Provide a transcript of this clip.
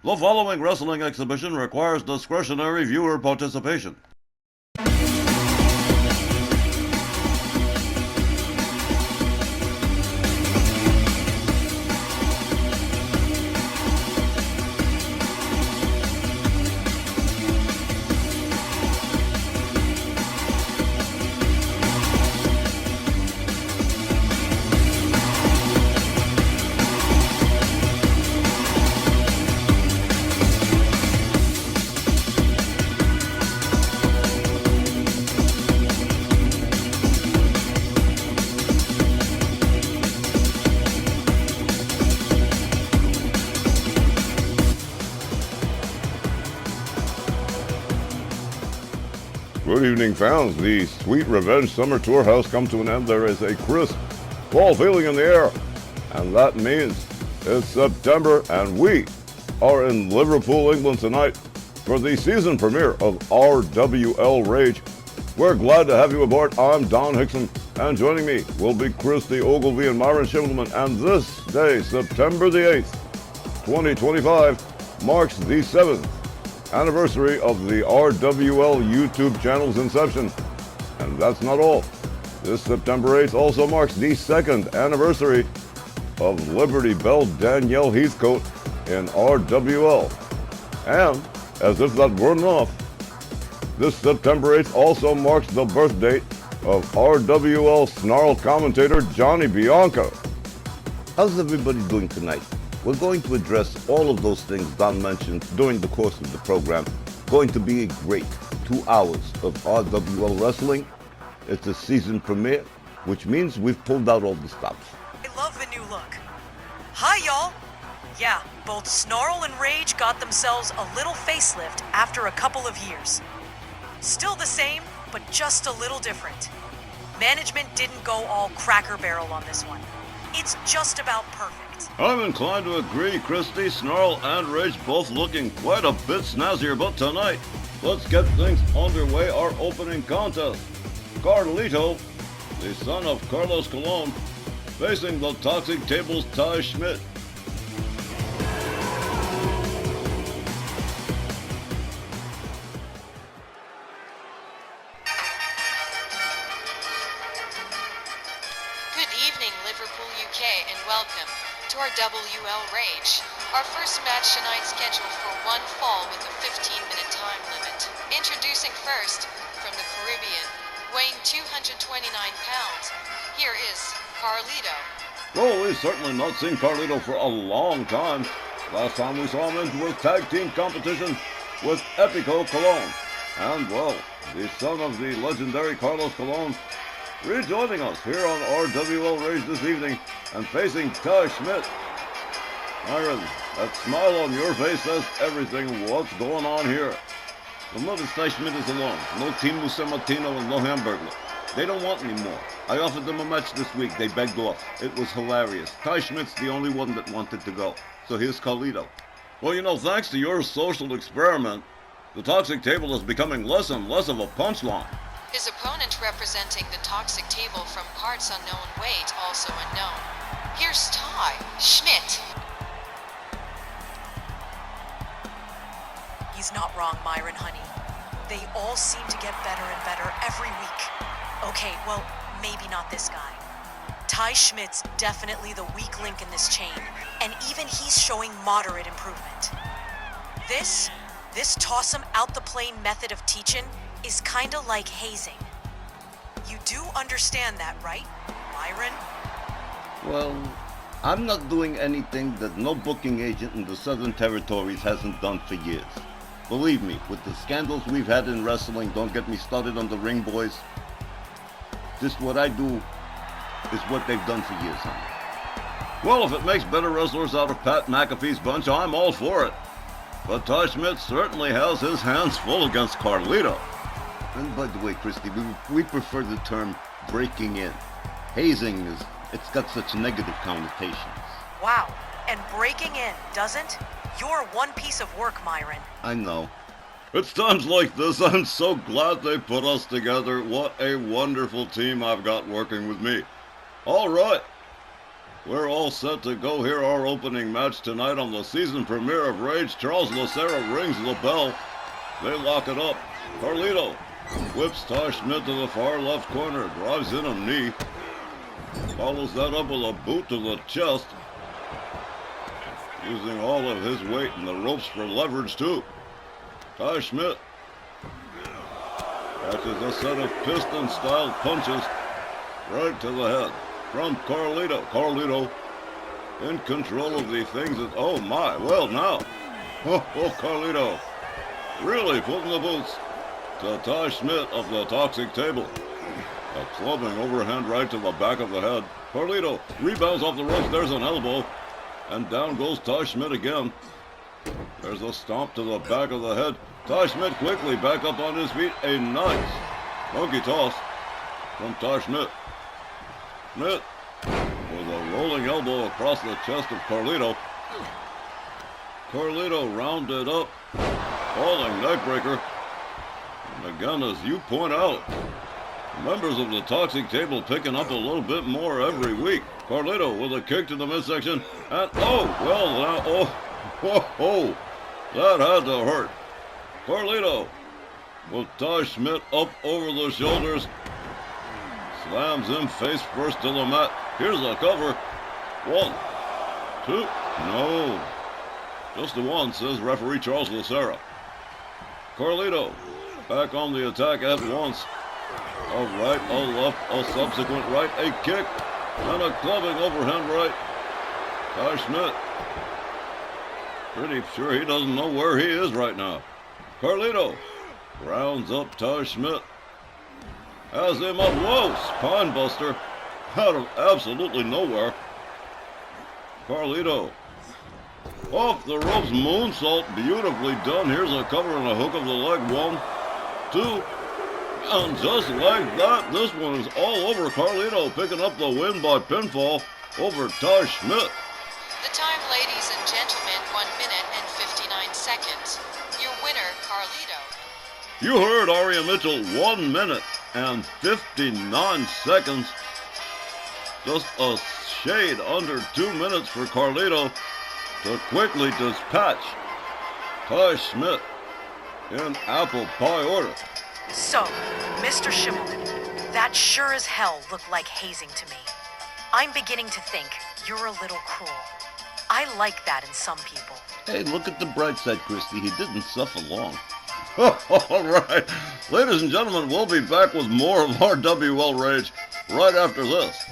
The following wrestling exhibition requires discretionary viewer participation. Good evening, fans. The Sweet Revenge Summer Tour has come to an end. There is a crisp fall feeling in the air, and that means it's September, and we are in Liverpool, England tonight for the season premiere of Rwl Rage. We're glad to have you aboard. I'm Don Hickson, and joining me will be Christy Ogilvie and Myron Schimmelman. And this day, September the 8th, 2025, marks the 7th anniversary of the RWL YouTube channel's inception. And that's not all. This September 8th also marks the 2nd anniversary of Liberty Belle Danielle Heathcote in RWL. And, as if that weren't enough, this September 8th also marks the birth date of RWL Snarl commentator Johnny Bianco. How's everybody doing tonight? We're going to address all of those things Don mentioned during the course of the program. Going to be a great 2 hours of RWL wrestling. It's a season premiere, which means we've pulled out all the stops. I love the new look. Hi, y'all. Yeah, both Snarl and Rage got themselves a little facelift after a couple of years. Still the same, but just a little different. Management didn't go all Cracker Barrel on this one. It's just about perfect. I'm inclined to agree, Christy, Snarl, and Rage both looking quite a bit snazzier, but tonight, let's get things underway. Our opening contest. Carlito, the son of Carlos Colon, facing the Toxic Table's Ty Schmidt. Good evening, Liverpool, UK, and welcome to our WL Rage. Our first match tonight scheduled for one fall with a 15-minute time limit. Introducing first, from the Caribbean, weighing 229 pounds, here is Carlito. Well, we've certainly not seen Carlito for a long time. Last time we saw him into a tag team competition with Epico Colon. And, well, the son of the legendary Carlos Colon rejoining us here on RWL Rage this evening and facing Ty Schmidt. Myron, that smile on your face says everything. What's going on here? Well, notice Ty Schmidt is alone. No Team Lucemartino and no Hamburglar. They don't want any more. I offered them a match this week. They begged off. It was hilarious. Ty Schmidt's the only one that wanted to go. So here's Carlito. Well, you know, thanks to your social experiment, the Toxic Table is becoming less and less of a punchline. His opponent representing the Toxic Table from parts unknown, weight also unknown. Here's Ty Schmidt. He's not wrong, Myron, honey. They all seem to get better and better every week. Okay, well, maybe not this guy. Ty Schmidt's definitely the weak link in this chain, and even he's showing moderate improvement. This toss him out the plane method of teaching is kinda like hazing. You do understand that, right, Myron? Well, I'm not doing anything that no booking agent in the Southern Territories hasn't done for years. Believe me, with the scandals we've had in wrestling, don't get me started on the Ring Boys. Just what I do is what they've done for years, honey. Well, if it makes better wrestlers out of Pat McAfee's bunch, I'm all for it. But Ty Schmidt certainly has his hands full against Carlito. And by the way, Christy, we prefer the term breaking in. Hazing it's got such negative connotations. Wow, and breaking in, doesn't? You're one piece of work, Myron. I know. It's times like this I'm so glad they put us together. What a wonderful team I've got working with me. All right. We're all set to go here. Our opening match tonight on the season premiere of Rage. Charles Lucera rings the bell. They lock it up. Carlito whips Ty Schmidt to the far left corner, drives in a knee, follows that up with a boot to the chest, using all of his weight in the ropes for leverage too. Ty Schmidt catches a set of piston-style punches right to the head from Carlito. Carlito in control of the things that, oh my, well now, Carlito really putting the boots to Ty Schmidt of the Toxic Table. A clubbing overhand right to the back of the head. Carlito rebounds off the ropes. There's an elbow. And down goes Ty Schmidt again. There's a stomp to the back of the head. Ty Schmidt quickly back up on his feet. A nice monkey toss from Ty Schmidt. Schmidt with a rolling elbow across the chest of Carlito. Carlito rounded up. Falling neckbreaker. And again, as you point out, members of the Toxic Table picking up a little bit more every week. Carlito with a kick to the midsection. And that had to hurt. Carlito with Ty Schmidt up over the shoulders. Slams him face first to the mat. Here's the cover. 1, 2, no. Just the one, says referee Charles Lucera. Carlito back on the attack at once. A right, a left, a subsequent right, a kick, and a clubbing overhand right. Ty Schmidt, pretty sure he doesn't know where he is right now. Carlito rounds up Ty Schmidt. Has him up, whoa, spine buster, out of absolutely nowhere. Carlito off the ropes, moonsault, beautifully done. Here's a cover and a hook of the leg. 1, 2, and just like that, this one is all over. Carlito picking up the win by pinfall over Ty Schmidt. The time, ladies and gentlemen, 1 minute and 59 seconds. Your winner, Carlito. You heard Aria Mitchell, 1 minute and 59 seconds. Just a shade under 2 minutes for Carlito to quickly dispatch Ty Schmidt in apple pie order. So, Mr. Schimmelman, that sure as hell looked like hazing to me. I'm beginning to think you're a little cruel. I like that in some people. Hey, look at the bright side, Christy. He didn't suffer long. All right. Ladies and gentlemen, we'll be back with more of our WL Rage right after this.